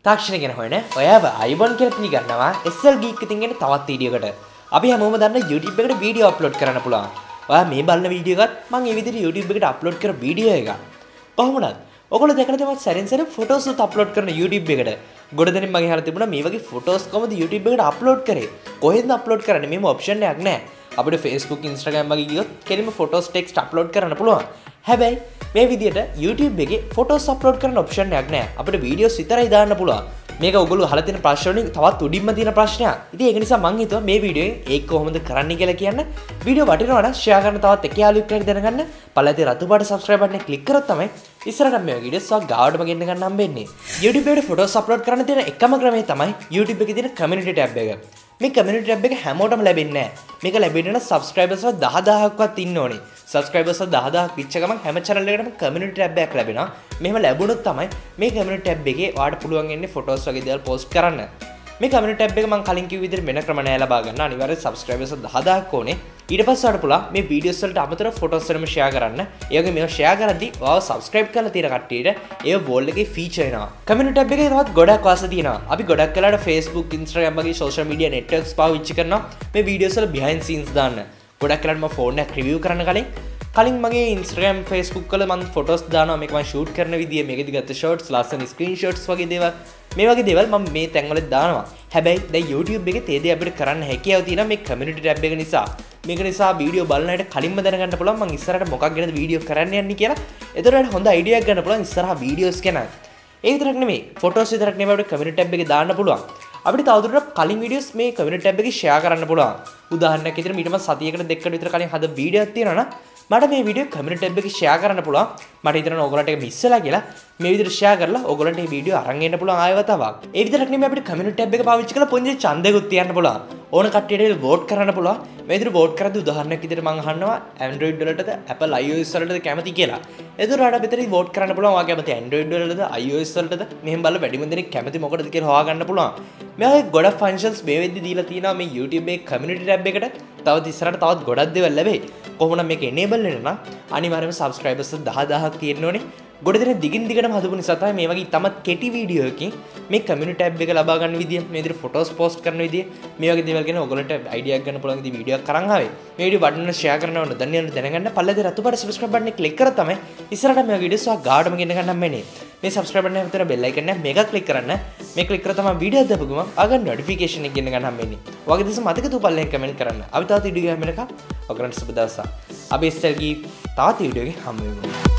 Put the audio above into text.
තාක්ෂණ ගැන හොයන ඔයාව අයිබෝන් කියලා පිළිගන්නවා SL GEEK එකකින් එන තවත් වීඩියෝ එකකට. අපි හැමෝම දන්න YouTube එකට වීඩියෝ අප්ලෝඩ් කරන්න පුළුවන්. ඔයා මේ බලන වීඩියෝ එකත් මම මේ විදිහට YouTube එකට අප්ලෝඩ් කර වීඩියෝ එක. කොහොමද? ඔයගොල්ලෝ දැකලා තමයි සැරෙන් සැර ෆොටෝස් උත් අප්ලෝඩ් කරන YouTube එකට. ගොඩ දෙනෙක් මගේ අහලා තිබුණා මේ වගේ ෆොටෝස් කොහොමද YouTube එකට අප්ලෝඩ් කරේ? කොහෙන්ද අප්ලෝඩ් කරන්නේ? මේම ඔප්ෂන් එකක් නැහැ. අපිට Facebook Instagram වගේ ගියොත් කෙලින්ම ෆොටෝස් ටෙක්ස්ට් අප්ලෝඩ් කරන්න පුළුවන්. හැබැයි මේ විදිහට YouTube එකේ ෆොටෝස් අප්ලෝඩ් කරන ඔප්ෂන් එකක් නැහැ. අපිට වීඩියෝස් විතරයි දාන්න පුළුවන්. මේක ඔයගොල්ලෝ අහලා තියෙන ප්‍රශ්න වලින් තවත් උඩින්ම තියෙන ප්‍රශ්නයක්. ඉතින් ඒක නිසා මම හිතුවා මේ වීඩියෝෙන් ඒක කොහොමද කරන්නේ කියලා කියන්න. වීඩියෝ වටිනවා නම් ෂෙයා කරන්න තවත් එක යාළුවෙක් කෙනෙක් දැනගන්න. පළලදී රතු පාට subscribe button එක click කරොත් තමයි ඉස්සරහට මේ වීඩියෝස් ඔක් ගාවටම ගෙන්න ගන්න හම්බෙන්නේ. YouTube එකට ෆොටෝස් අප්ලෝඩ් කරන්න තියෙන එකම ක්‍රමය තමයි YouTube එකේ තියෙන community tab එක. මේ community tab එක හැමෝටම ලැබෙන්නේ නැහැ. මේක ලැබෙන්න නම් subscribers 10000ක්වත් ඉන්න ඕනේ. subscribers 10000ක් විච්ච ගමන් හැම channel එකකටම community tab එකක් ලැබෙනවා. මෙහෙම ලැබුණොත් තමයි මේ community tab එකේ ඔයාලට පුළුවන් වෙන්නේ photos වගේ දේවල් post කරන්න. මේ community tab එක මම කලින් කිව්ව විදිහට වෙන ක්‍රම නැහැ ලබා ගන්න. අනිවාර්යයෙන් subscribers 10000ක් ඕනේ. ඊට පස්සේ ඔයාලට පුළුවන් මේ videos වලට අමතරව photos වලම share කරන්න. ඒ වගේ මේවා share කරද්දී ඔයාව subscribe කරලා තියෙන කට්ටියට ඒ wall එකේ feature එනවා. community tab එකේ තවත් ගොඩක් වාස තියෙනවා. අපි ගොඩක් වෙලාවට Facebook, Instagram වගේ social media networks පාවිච්චි කරනවා මේ videos වල behind scenes දාන්න. ගොඩක් වෙලාවට මම phone එක review කරන්න කලින් මගේ Instagram Facebook වල මම photos දානවා මේක මම shoot කරන විදිය මේකෙදි ගත්ත shots ලස්සන screenshots වගේ දේවල් මේ වගේ දේවල් මම මේ තැන්වල දානවා. හැබැයි දැන් YouTube එකේ තේ දේ අපිට කරන්න හැකියාව තියෙනවා මේ community tab එක නිසා. මේක නිසා වීඩියෝ බලන අයට කලින්ම දැනගන්න පුළුවන් මම ඉස්සරහට මොකක් ගැනද වීඩියෝ කරන්න යන්නේ කියලා. එතකොට හොඳ අයිඩියා එකක් ගන්න පුළුවන් ඉස්සරහා වීඩියෝස් ගැන. ඒ විතරක් නෙමෙයි photos විතරක් නෙමෙයි අපිට community tab එකේ දාන්න පුළුවන්. අපිට තවදුරටත් කලින් වීඩියෝස් මේ community tab එකේ share කරන්න පුළුවන්. උදාහරණයක් විදිහට මීටම සතියකට දෙකකට විතර කලින් හද වීඩියෝක් තියෙනවා නම් මට මේ වීඩියෝ community tab එකේ share කරන්න පුළුවන්. මට හිතනවා ඔයගොල්ලන්ට ඒක මිස් වෙලා කියලා මේ විදිහට share කරලා ඔයගොල්ලන්ට මේ වීඩියෝ අරන් එන්න පුළුවන් ආයෙ වතාවක්. ඒ විතරක් නෙමෙයි අපිට community tab එක පාවිච්චි කරලා පොන්ජි ඡන්දෙකුත් තියන්න පුළුවන්. ඕන කට්ටියට vote කරන්න පුළුවන්. මේ විදිහට vote කරද්දී උදාහරණයක් විදිහට මම අහනවා Android වලටද Apple iOS වලටද කැමති කියලා. එතකොට අපිට vote කරන්න පුළුවන් ඔයා කැමති Android වලටද iOS වලටද මෙහෙම බලලා වැඩිම දෙනෙක් කැමති මොකටද කියලා හොයාගන්න පුළුවන්. මේ වගේ ගොඩක් functions මේ වෙද්දි දීලා තියෙනවා මේ YouTube එකේ community tab එකට. තවත් ඉස්සරහට තවත් ගොඩක් දේවල් ලැබෙයි. කොහොමද මේක enable වෙන්න නම් අනිවාර්යයෙන්ම subscribers 10000ක් තියෙන්න ඕනේ. ගොඩ දෙනෙක් දිගින් දිගටම හදපු නිසා තමයි මේ වගේ තමත් කෙටි වීඩියෝ එකකින් මේ community tab එක ලබා ගන්න විදිය, මේ විදිහට photos post කරන විදිය, මේ වගේ දේවල් ගැන ඔයගොල්ලන්ට idea එකක් ගන්න පුළුවන් විදිහ වීඩියෝ එකක් කරන් ආවේ. මේ වීඩියෝ බටන් එක share කරන්න ඕන දැනගන්න පල්ලේ රතු පාට subscribe button එක click කරලා තමයි ඉස්සරහට මේ වීඩියෝස් ඔයා ගාඩම ගෙන්න ගන්න හම්බෙන්නේ. මේ subscribe button එක විතර bell icon එක මේක click කරන්න. මේ click කරලා තමයි වීඩියෝ දාපු ගමන් ආගන් notification එක ගෙන්න ගන්න හම්බෙන්නේ. ඔයගේ දේශ මතක තුපල්ලෙන් comment කරන්න. අපි තවත් වීඩියෝ එකක් හැමෙන්නක ඔයගොල්ලන්ට සුබ දවසක්. අපි SL GEEK තවත් වීඩියෝ එකකින් හම්බ වෙමු.